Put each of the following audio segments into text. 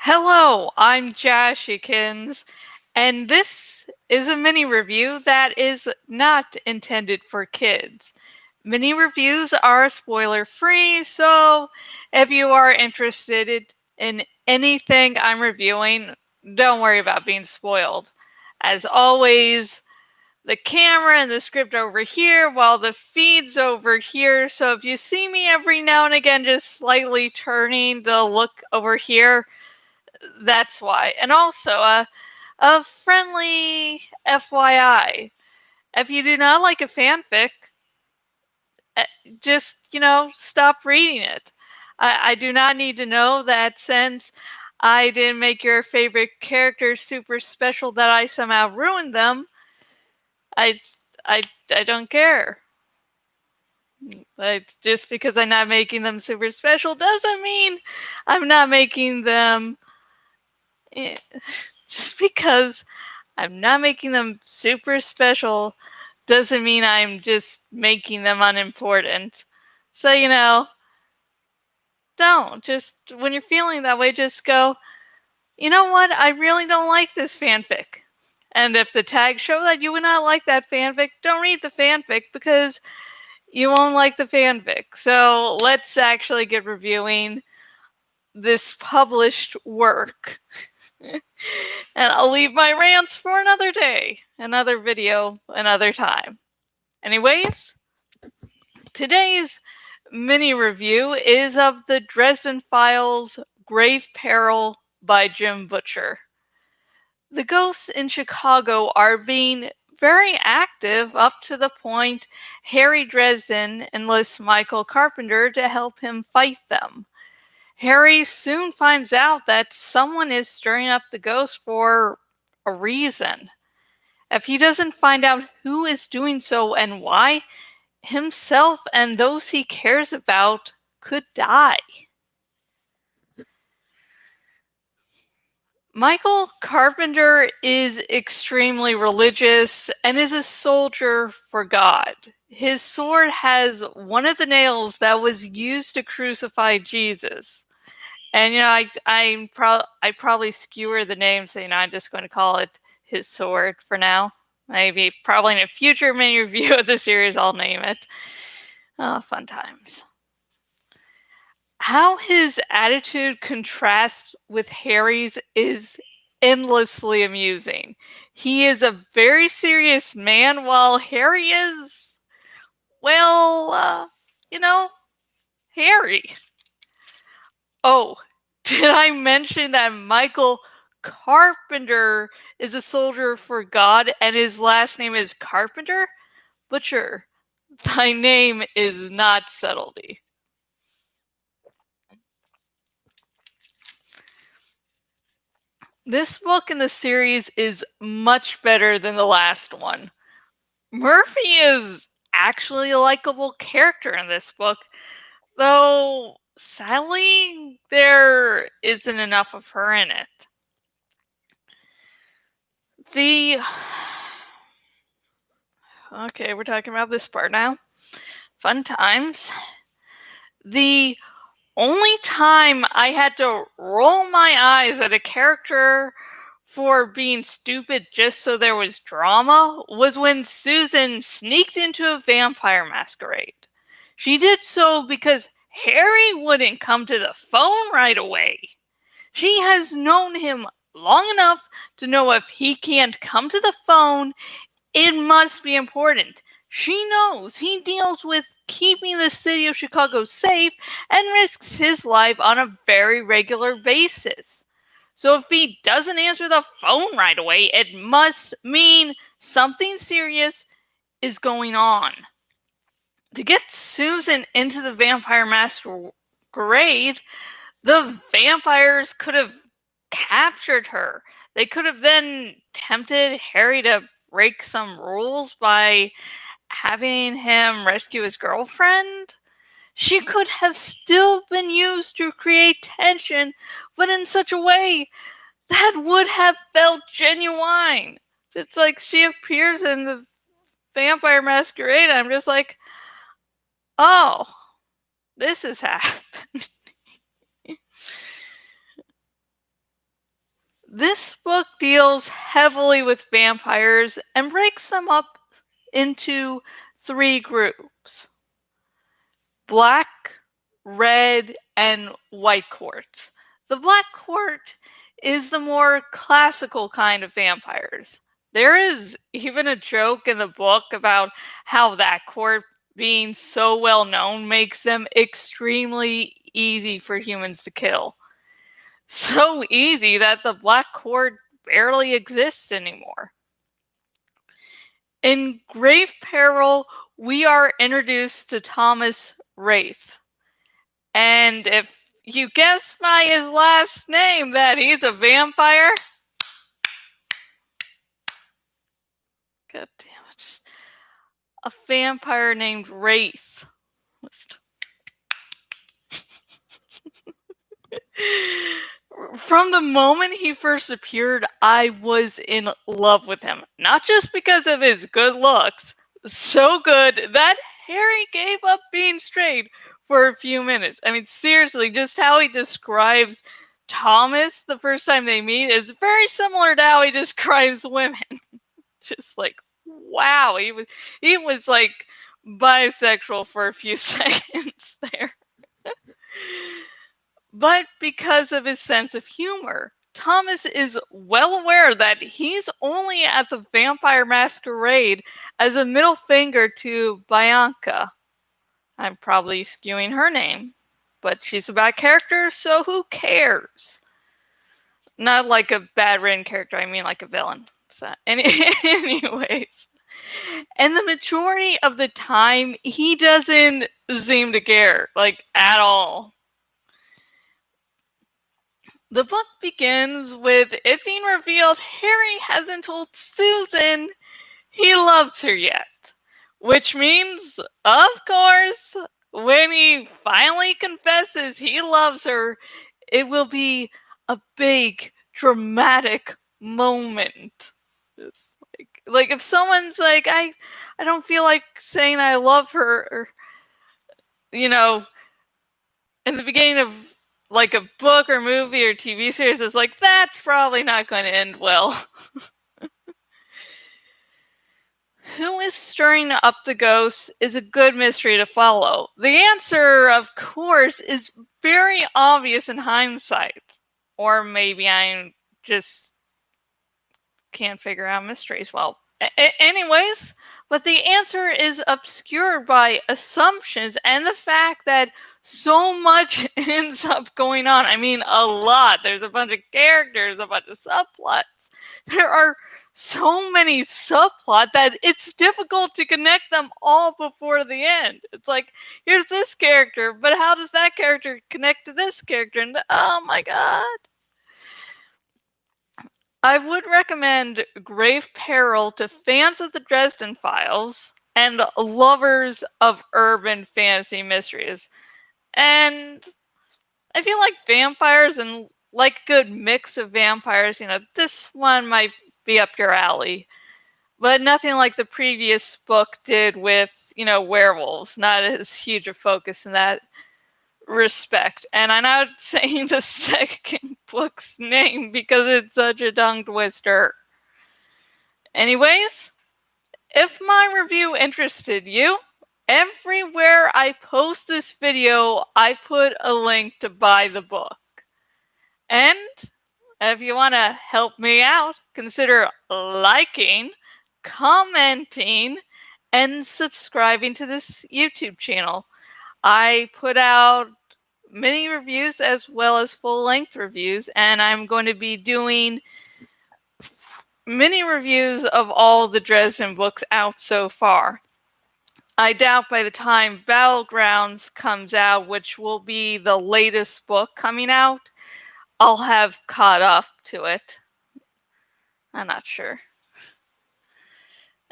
Hello, I'm Jashikins, and this is a mini review that is not intended for kids. Mini reviews are spoiler free, so if you are interested in anything I'm reviewing, don't worry about being spoiled. As always, the camera and the script over here while the feed's over here, so if you see me every now and again just slightly turning the look over here, that's why. And also, a friendly FYI. If you do not like a fanfic, just, stop reading it. I do not need to know that since I didn't make your favorite character super special that I somehow ruined them. I, I don't care. Like, just because I'm not making them super special doesn't mean I'm not making them. Just because I'm not making them super special doesn't mean I'm just making them unimportant. So, don't. Just when you're feeling that way, just go, you know what? I really don't like this fanfic. And if the tags show that you would not like that fanfic, don't read the fanfic because you won't like the fanfic. So let's actually get reviewing this published work. And I'll leave my rants for another day, another video, another time. Anyways, today's mini review is of the Dresden Files Grave Peril by Jim Butcher. The ghosts in Chicago are being very active up to the point Harry Dresden enlists Micheal Carpenter to help him fight them. Harry soon finds out that someone is stirring up the ghost for a reason. If he doesn't find out who is doing so and why, himself and those he cares about could die. Micheal Carpenter is extremely religious and is a soldier for God. His sword has one of the nails that was used to crucify Jesus. And I probably skewer the name, so I'm just going to call it his sword for now. Maybe probably in a future mini review of the series, I'll name it. Fun times. How his attitude contrasts with Harry's is endlessly amusing. He is a very serious man, while Harry is, well, Harry. Oh, did I mention that Micheal Carpenter is a soldier for God and his last name is Carpenter? Butcher, thy name is not subtlety. This book in the series is much better than the last one. Murphy is actually a likable character in this book, though sadly there isn't enough of her in it. Okay, we're talking about this part now. Fun times. The only time I had to roll my eyes at a character for being stupid just so there was drama was when Susan sneaked into a vampire masquerade. She did so because Harry wouldn't come to the phone right away. She has known him long enough to know if he can't come to the phone, it must be important. She knows he deals with keeping the city of Chicago safe and risks his life on a very regular basis. So if he doesn't answer the phone right away, it must mean something serious is going on. To get Susan into the vampire masquerade, the vampires could have captured her. They could have then tempted Harry to break some rules by having him rescue his girlfriend. She could have still been used to create tension, but in such a way that would have felt genuine. It's like she appears in the vampire masquerade. I'm just like, oh, this has happened. This book deals heavily with vampires and breaks them up into 3 groups: black, red, and white court. The black court is the more classical kind of vampires. There is even a joke in the book about how that court, being so well known, makes them extremely easy for humans to kill. So easy that the black court barely exists anymore. In Grave Peril, we are introduced to Thomas Wraith. And if you guess by his last name that he's a vampire, god damn it, just a vampire named Wraith. From the moment he first appeared, I was in love with him. Not just because of his good looks, so good that Harry gave up being straight for a few minutes. I mean, seriously, just how he describes Thomas the first time they meet is very similar to how he describes women. Just like, wow, he was like bisexual for a few seconds there. But because of his sense of humor, Thomas is well aware that he's only at the vampire masquerade as a middle finger to Bianca. I'm probably skewing her name, but she's a bad character, so who cares? Not like a bad written character, I mean like a villain. So, anyways. And the majority of the time, he doesn't seem to care, like, at all. The book begins with it being revealed Harry hasn't told Susan he loves her yet. Which means, of course, when he finally confesses he loves her, it will be a big, dramatic moment. It's like if someone's like, I don't feel like saying I love her, or, you know, in the beginning of like a book or movie or TV series, it's like, that's probably not going to end well. Who is stirring up the ghosts is a good mystery to follow. The answer, of course, is very obvious in hindsight. Or maybe I just can't figure out mysteries well. Anyways, but the answer is obscured by assumptions and the fact that so much ends up going on. I mean, a lot. There's a bunch of characters, a bunch of subplots. There are so many subplots that it's difficult to connect them all before the end. It's like, here's this character, but how does that character connect to this character? And oh my god. I would recommend Grave Peril to fans of the Dresden Files and lovers of urban fantasy mysteries. And I feel like vampires and like a good mix of vampires, this one might be up your alley. But nothing like the previous book did with, werewolves. Not as huge a focus in that respect. And I'm not saying the second book's name because it's such a tongue twister. Anyways, if my review interested you, everywhere I post this video, I put a link to buy the book. And if you want to help me out, consider liking, commenting, and subscribing to this YouTube channel. I put out mini reviews as well as full-length reviews, and I'm going to be doing mini reviews of all the Dresden books out so far. I doubt by the time Battlegrounds comes out, which will be the latest book coming out, I'll have caught up to it. I'm not sure.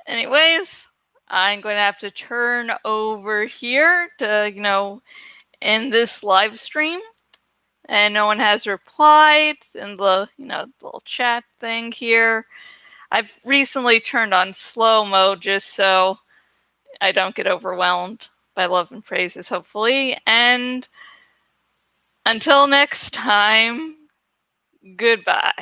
Anyways, I'm going to have to turn over here to, end this live stream. And no one has replied in the, the little chat thing here. I've recently turned on slow mode just so I don't get overwhelmed by love and praises, hopefully. And until next time, goodbye.